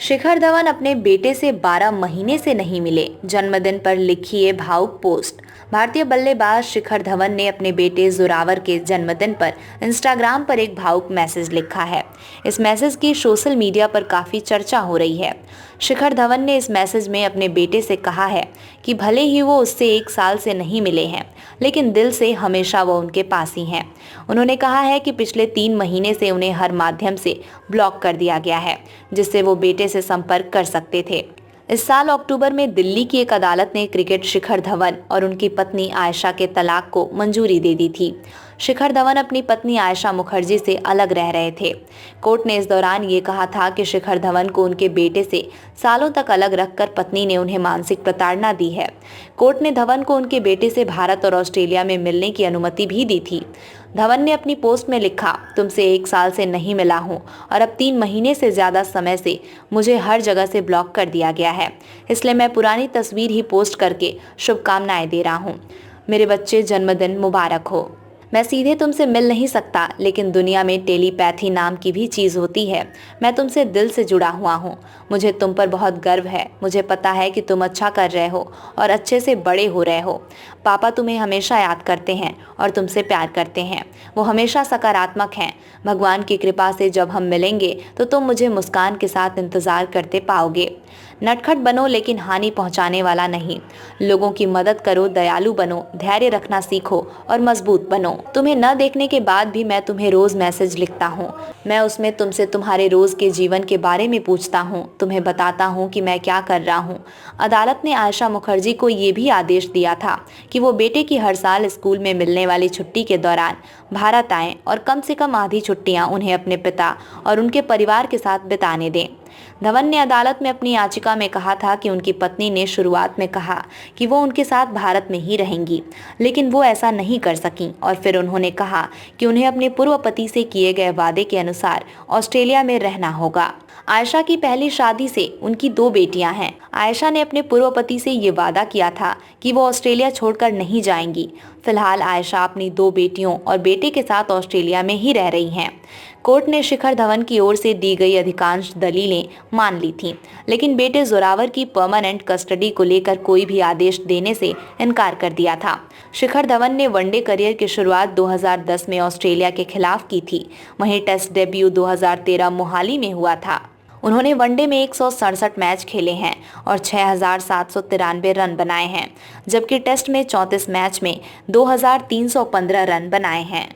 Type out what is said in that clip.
शिखर धवन अपने बेटे से 12 महीने से नहीं मिले, जन्मदिन पर लिखी ये भावुक पोस्ट। भारतीय बल्लेबाज शिखर धवन ने अपने बेटे जोरावर के जन्मदिन पर इंस्टाग्राम पर एक भावुक मैसेज लिखा है। इस मैसेज की सोशल मीडिया पर काफी चर्चा हो रही है। शिखर धवन ने इस मैसेज में अपने बेटे से कहा है कि भले ही वो उससे 1 साल से नहीं मिले हैं, लेकिन दिल से हमेशा वो उनके पास ही हैं। उन्होंने कहा है कि पिछले 3 महीने से उन्हें हर माध्यम से ब्लॉक कर दिया गया है, जिससे वो बेटे से संपर्क कर सकते थे। इस साल अक्टूबर में दिल्ली की एक अदालत ने क्रिकेट शिखर धवन और उनकी पत्नी आयशा के तलाक को मंजूरी दे दी थी। शिखर धवन अपनी पत्नी आयशा मुखर्जी से अलग रह रहे थे। कोर्ट ने इस दौरान ये कहा था कि शिखर धवन को उनके बेटे से सालों तक अलग रखकर पत्नी ने उन्हें मानसिक प्रताड़ना दी है। कोर्ट ने धवन को उनके बेटे से भारत और ऑस्ट्रेलिया में मिलने की अनुमति भी दी थी। धवन ने अपनी पोस्ट में लिखा, तुमसे 1 साल से नहीं मिला हूँ और अब 3 महीने से ज्यादा समय से मुझे हर जगह से ब्लॉक कर दिया गया है, इसलिए मैं पुरानी तस्वीर ही पोस्ट करके शुभकामनाएं दे रहा हूँ। मेरे बच्चे जन्मदिन मुबारक हो। मैं सीधे तुमसे मिल नहीं सकता, लेकिन दुनिया में टेलीपैथी नाम की भी चीज़ होती है। मैं तुमसे दिल से जुड़ा हुआ हूँ। मुझे तुम पर बहुत गर्व है। मुझे पता है कि तुम अच्छा कर रहे हो और अच्छे से बड़े हो रहे हो। पापा तुम्हें हमेशा याद करते हैं और तुमसे प्यार करते हैं। वो हमेशा सकारात्मक हैं। भगवान की कृपा से जब हम मिलेंगे तो तुम मुझे मुस्कान के साथ इंतज़ार करते पाओगे। नटखट बनो, लेकिन हानि पहुंचाने वाला नहीं। लोगों की मदद करो, दयालु बनो, धैर्य रखना सीखो और मजबूत बनो। तुम्हें न देखने के बाद भी मैं तुम्हें रोज मैसेज लिखता हूँ। मैं उसमें तुमसे तुम्हारे रोज के जीवन के बारे में पूछता हूँ, तुम्हें बताता हूँ कि मैं क्या कर रहा हूँ। अदालत ने आयशा मुखर्जी को ये भी आदेश दिया था कि वो बेटे की हर साल स्कूल में मिलने वाली छुट्टी के दौरान भारत आएं और कम से कम आधी छुट्टियां उन्हें अपने पिता और उनके परिवार के साथ बिताने दें। धवन ने अदालत में अपनी याचिका में कहा था कि उनकी पत्नी ने शुरुआत में कहा कि वो उनके साथ भारत में ही रहेंगी, लेकिन वो ऐसा नहीं कर सकीं और फिर उन्होंने कहा कि उन्हें अपने पूर्व पति से किए गए वादे के अनुसार ऑस्ट्रेलिया में रहना होगा। आयशा की पहली शादी से उनकी 2 बेटियां हैं। आयशा ने अपने पूर्व पति से ये वादा किया था कि वो ऑस्ट्रेलिया छोड़कर नहीं जाएंगी। फिलहाल आयशा अपनी 2 बेटियों और बेटे के साथ ऑस्ट्रेलिया में ही रह रही हैं। कोर्ट ने शिखर धवन की ओर से दी गई अधिकांश दलीलें मान ली थीं, लेकिन बेटे जोरावर की परमानेंट कस्टडी को लेकर कोई भी आदेश देने से इनकार कर दिया था। शिखर धवन ने वनडे करियर की शुरुआत 2010 में ऑस्ट्रेलिया के खिलाफ की थी। वहीं टेस्ट डेब्यू 2013 मोहाली में हुआ था। उन्होंने वनडे में 167 मैच खेले हैं और 6,793 रन बनाए हैं, जबकि टेस्ट में 34 मैच में 2,315 रन बनाए हैं।